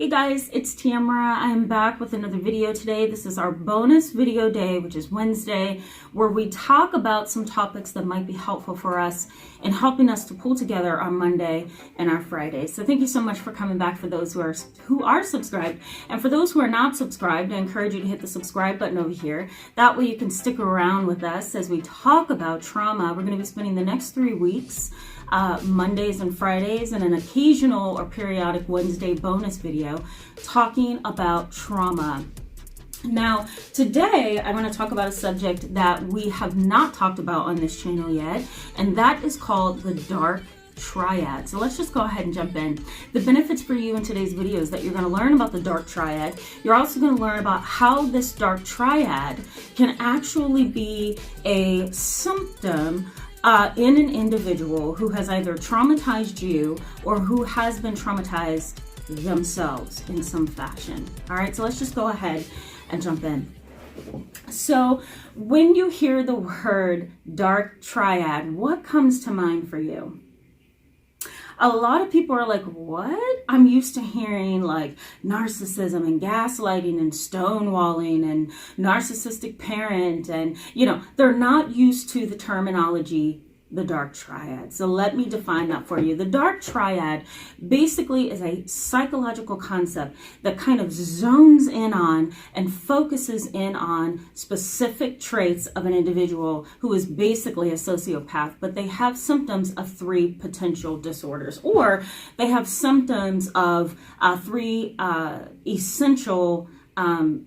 Hey guys, it's Tamara. I'm back with another video today. This is our bonus video day, which is Wednesday, where we talk about some topics that might be helpful for us in helping us to pull together our Monday and our Friday. So thank you so much for coming back for those who are subscribed. And for those who are not subscribed, I encourage you to hit the subscribe button over here. That way you can stick around with us as we talk about trauma. We're going to be spending the next 3 weeks Mondays and Fridays, and an occasional or periodic Wednesday bonus video talking about trauma. Now, today I want to talk about a subject that we have not talked about on this channel yet, and that is called the dark triad. So let's just go ahead and jump in. The benefits for you in today's video is that you're going to learn about the dark triad. You're also going to learn about how this dark triad can actually be a symptom in an individual who has either traumatized you or who has been traumatized themselves in some fashion. All right, so let's just go ahead and jump in. So when you hear the word dark triad, what comes to mind for you? A lot of people are like, what? I'm used to hearing like narcissism and gaslighting and stonewalling and narcissistic parent. And, they're not used to the terminology, the dark triad. So let me define that for you. The dark triad basically is a psychological concept that kind of zones in on and focuses in on specific traits of an individual who is basically a sociopath, but they have symptoms of 3 potential disorders, or they have symptoms of 3 essential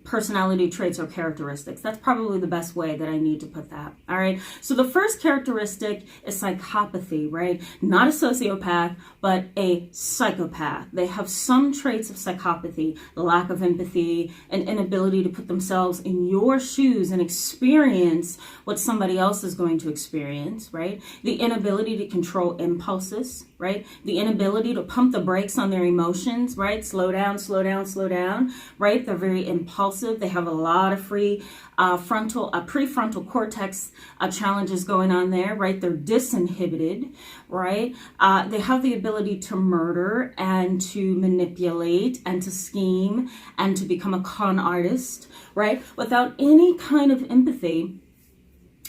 personality traits or characteristics. That's probably the best way that I need to put that. All right. So the first characteristic is psychopathy, right? Not a sociopath, but a psychopath. They have some traits of psychopathy, lack of empathy, an inability to put themselves in your shoes and experience what somebody else is going to experience, right? The inability to control impulses, right? The inability to pump the brakes on their emotions, right? Slow down, slow down, slow down, right? They're very impulsive. They have a lot of prefrontal cortex challenges going on there, right? They're disinhibited, right? They have the ability to murder and to manipulate and to scheme and to become a con artist, right? Without any kind of empathy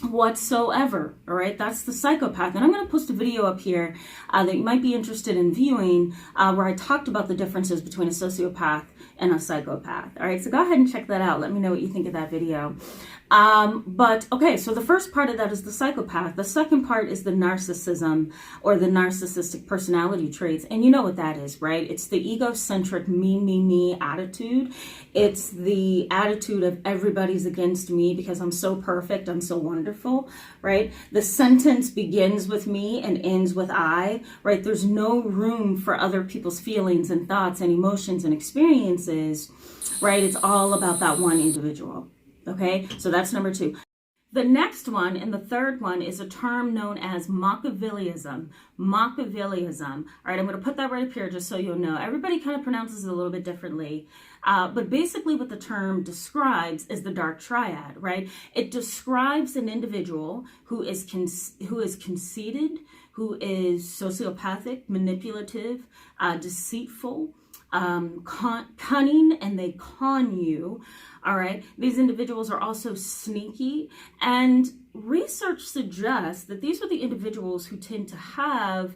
whatsoever. All right, that's the psychopath. And I'm going to post a video up here that you might be interested in viewing where I talked about the differences between a sociopath and a psychopath. All right, so go ahead and check that out. Let me know what you think of that video. But okay, so the first part of that is the psychopath. The second part is the narcissism or the narcissistic personality traits. And you know what that is, right? It's the egocentric me attitude. It's the attitude of everybody's against me because I'm so perfect, I'm so wonderful, right? The sentence begins with me and ends with I, right? There's no room for other people's feelings and thoughts and emotions and experiences, right? It's all about that one individual. Okay, so that's number 2. The next one and the third one is a term known as Machiavellianism. Machiavellianism. All right, I'm going to put that right up here just so you'll know. Everybody kind of pronounces it a little bit differently. But basically what the term describes is the dark triad, right? It describes an individual who is conceited, who is sociopathic, manipulative, deceitful, cunning, and they con you. All right. These individuals are also sneaky, and research suggests that these are the individuals who tend to have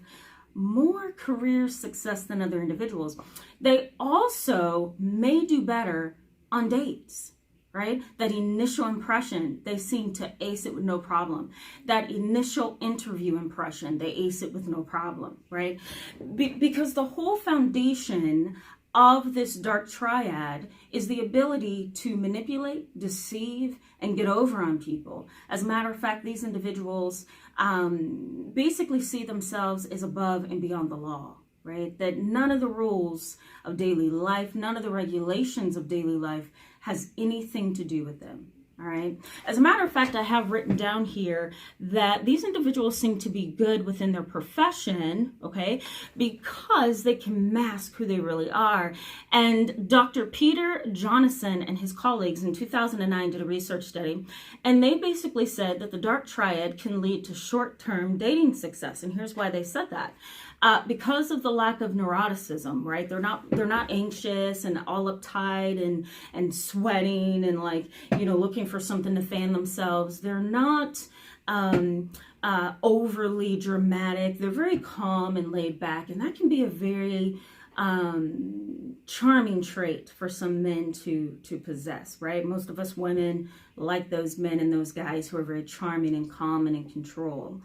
more career success than other individuals. They also may do better on dates, right? That initial impression, they seem to ace it with no problem. That initial interview impression, they ace it with no problem, right? Because the whole foundation of this dark triad is the ability to manipulate, deceive, and get over on people. As a matter of fact, these individuals basically see themselves as above and beyond the law, right? That none of the rules of daily life, none of the regulations of daily life has anything to do with them. All right. As a matter of fact, I have written down here that these individuals seem to be good within their profession, okay, because they can mask who they really are. And Dr. Peter Johnson and his colleagues in 2009 did a research study, and they basically said that the dark triad can lead to short-term dating success. And here's why they said that. because of the lack of neuroticism, right? They're not anxious and all uptight and sweating and like, looking for something to fan themselves. They're not overly dramatic. They're very calm and laid back, and that can be a very charming trait for some men to possess, right? Most of us women like those men and those guys who are very charming and calm and in control.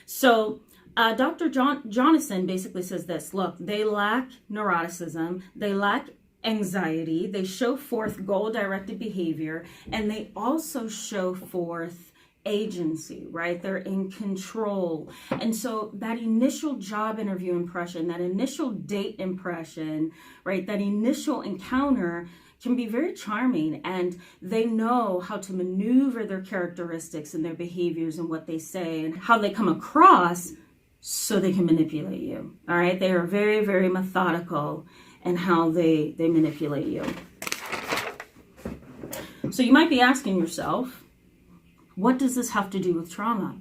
So Dr. Jonathan basically says this: look, they lack neuroticism, they lack anxiety, they show forth goal-directed behavior, and they also show forth agency, right? They're in control. And so that initial job interview impression, that initial date impression, right? That initial encounter can be very charming, and they know how to maneuver their characteristics and their behaviors and what they say and how they come across so they can manipulate you. All right. They are very, very methodical in how they manipulate you. So you might be asking yourself, what does this have to do with trauma?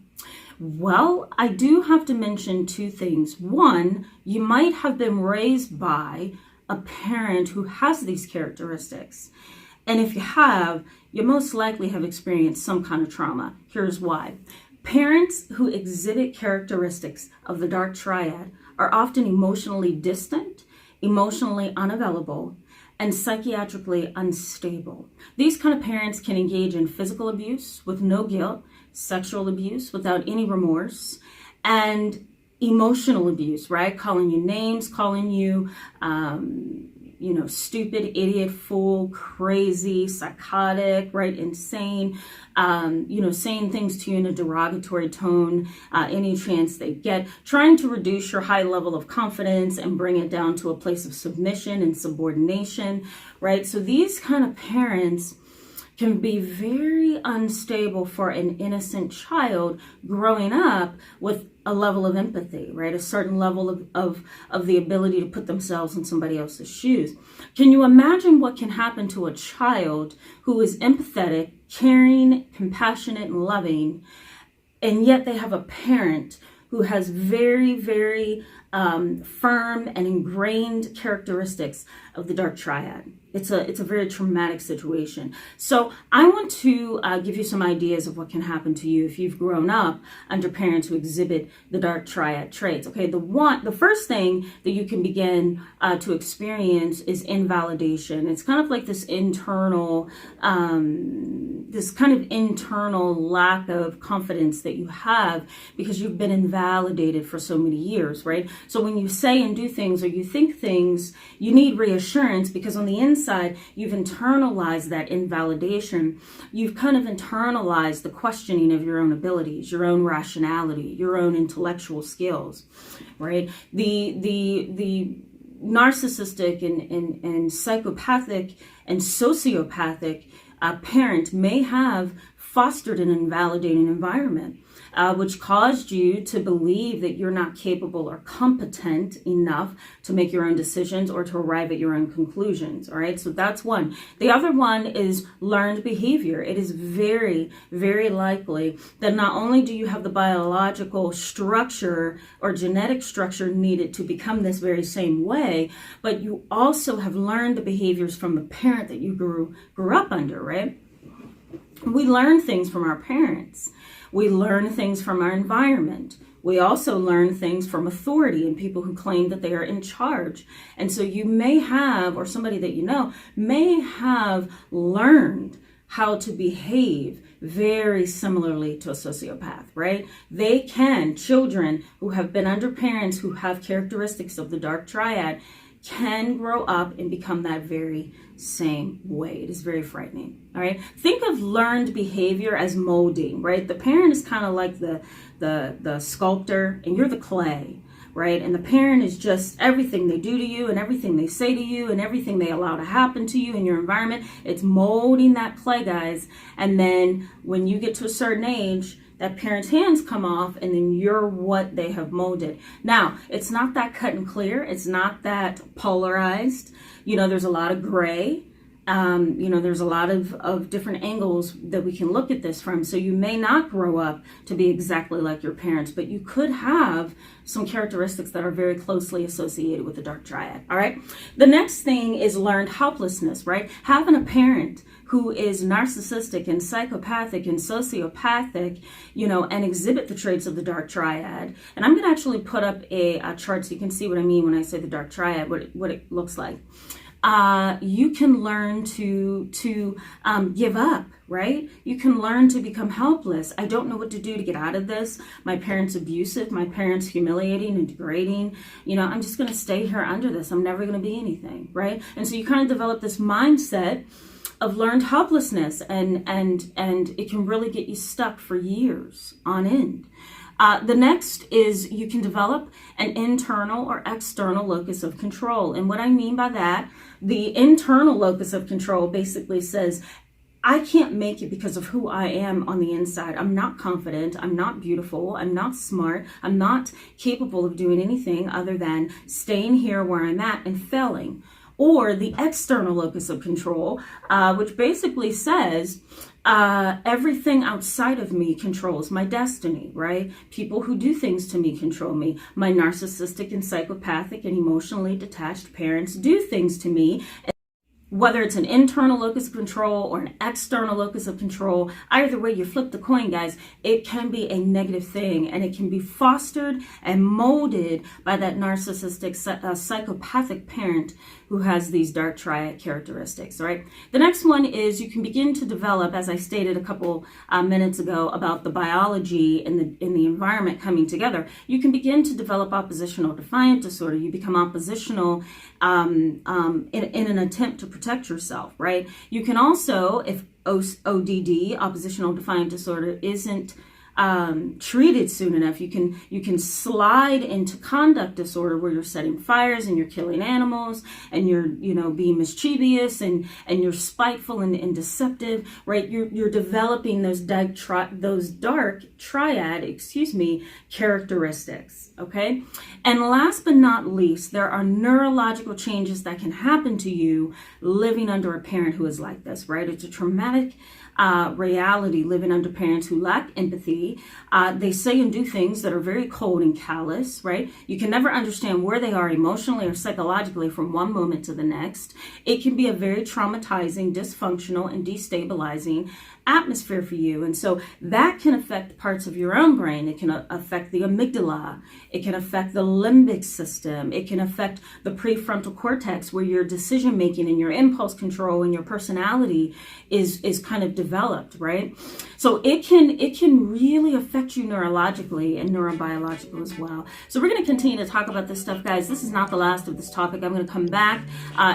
Well, I do have to mention two things. One, you might have been raised by a parent who has these characteristics. And if you have, you most likely have experienced some kind of trauma. Here's why. Parents who exhibit characteristics of the dark triad are often emotionally distant, emotionally unavailable, and psychiatrically unstable. These kind of parents can engage in physical abuse with no guilt, sexual abuse without any remorse, and emotional abuse, right? Calling you names, calling you, stupid, idiot, fool, crazy, psychotic, right? Insane, saying things to you in a derogatory tone, any chance they get, trying to reduce your high level of confidence and bring it down to a place of submission and subordination, right? So these kind of parents can be very unstable for an innocent child growing up with a level of empathy, right? A certain level of the ability to put themselves in somebody else's shoes. Can you imagine what can happen to a child who is empathetic, caring, compassionate, and loving, and yet they have a parent who has very, very firm and ingrained characteristics of the dark triad? It's a very traumatic situation. So I want to give you some ideas of what can happen to you if you've grown up under parents who exhibit the dark triad traits. Okay, the first thing that you can begin to experience is invalidation. It's kind of like this internal lack of confidence that you have because you've been invalidated for so many years, right? So when you say and do things or you think things, you need reassurance because on the inside, you've internalized that invalidation. You've kind of internalized the questioning of your own abilities, your own rationality, your own intellectual skills, right? The narcissistic and psychopathic and sociopathic parent may have fostered an invalidating environment, which caused you to believe that you're not capable or competent enough to make your own decisions or to arrive at your own conclusions. All right, so that's one. The other one is learned behavior. It is very, very likely that not only do you have the biological structure or genetic structure needed to become this very same way, but you also have learned the behaviors from the parent that you grew up under, right? We learn things from our parents. We learn things from our environment. We also learn things from authority and people who claim that they are in charge. And so you may have, or somebody that you know, may have learned how to behave very similarly to a sociopath, right? Children who have been under parents who have characteristics of the dark triad can grow up and become that very same way. It is very frightening. All right. Think of learned behavior as molding, right? The parent is kind of like the sculptor and you're the clay, right? And the parent is just everything they do to you and everything they say to you and everything they allow to happen to you in your environment. It's molding that clay, guys. And then when you get to a certain age, that parent's hands come off and then you're what they have molded. Now, it's not that cut and clear. It's not that polarized. There's a lot of gray There's a lot of different angles that we can look at this from. So you may not grow up to be exactly like your parents, but you could have some characteristics that are very closely associated with the dark triad. All right. The next thing is learned helplessness, right? Having a parent who is narcissistic and psychopathic and sociopathic, and exhibit the traits of the dark triad. And I'm going to actually put up a chart so you can see what I mean when I say the dark triad, what it looks like. You can learn to give up, right? You can learn to become helpless. I don't know what to do to get out of this. My parents abusive, my parents humiliating and degrading. I'm just going to stay here under this. I'm never going to be anything, right? And so you kind of develop this mindset of learned helplessness, and it can really get you stuck for years on end. The next is you can develop an internal or external locus of control. And what I mean by that, the internal locus of control basically says, I can't make it because of who I am on the inside. I'm not confident. I'm not beautiful. I'm not smart. I'm not capable of doing anything other than staying here where I'm at and failing. Or the external locus of control, which basically says everything outside of me controls my destiny, right? People who do things to me control me. My narcissistic and psychopathic and emotionally detached parents do things to me. Whether it's an internal locus of control or an external locus of control, either way you flip the coin, guys, it can be a negative thing, and it can be fostered and molded by that narcissistic, psychopathic parent who has these dark triad characteristics, right? The next one is you can begin to develop, as I stated a couple minutes ago about the biology and the environment coming together, you can begin to develop oppositional defiant disorder. You become oppositional in an attempt to protect yourself, right? You can also, if ODD, oppositional defiant disorder, isn't treated soon enough, you can slide into conduct disorder where you're setting fires and you're killing animals and you're being mischievous and you're spiteful and deceptive, right? You're developing those dark triad characteristics. Okay. And last but not least, there are neurological changes that can happen to you living under a parent who is like this, right? It's a traumatic reality living under parents who lack empathy. They say and do things that are very cold and callous, right? You can never understand where they are emotionally or psychologically from one moment to the next. It can be a very traumatizing, dysfunctional, and destabilizing atmosphere for you. And so that can affect parts of your own brain. It can affect the amygdala. It can affect the limbic system. It can affect the prefrontal cortex, where your decision making and your impulse control and your personality is kind of developed, right? So it can really affect you neurologically and neurobiological as well. So we're going to continue to talk about this stuff, guys. This is not the last of this topic. I'm going to come back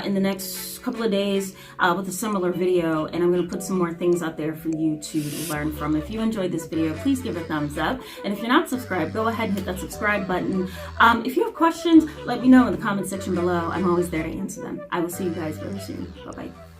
in the next couple of days with a similar video, and I'm going to put some more things out there for you to learn from. If you enjoyed this video, please give it a thumbs up. And if you're not subscribed, go ahead and hit that subscribe button. If you have questions, let me know in the comment section below. I'm always there to answer them. I will see you guys very soon. Bye-bye.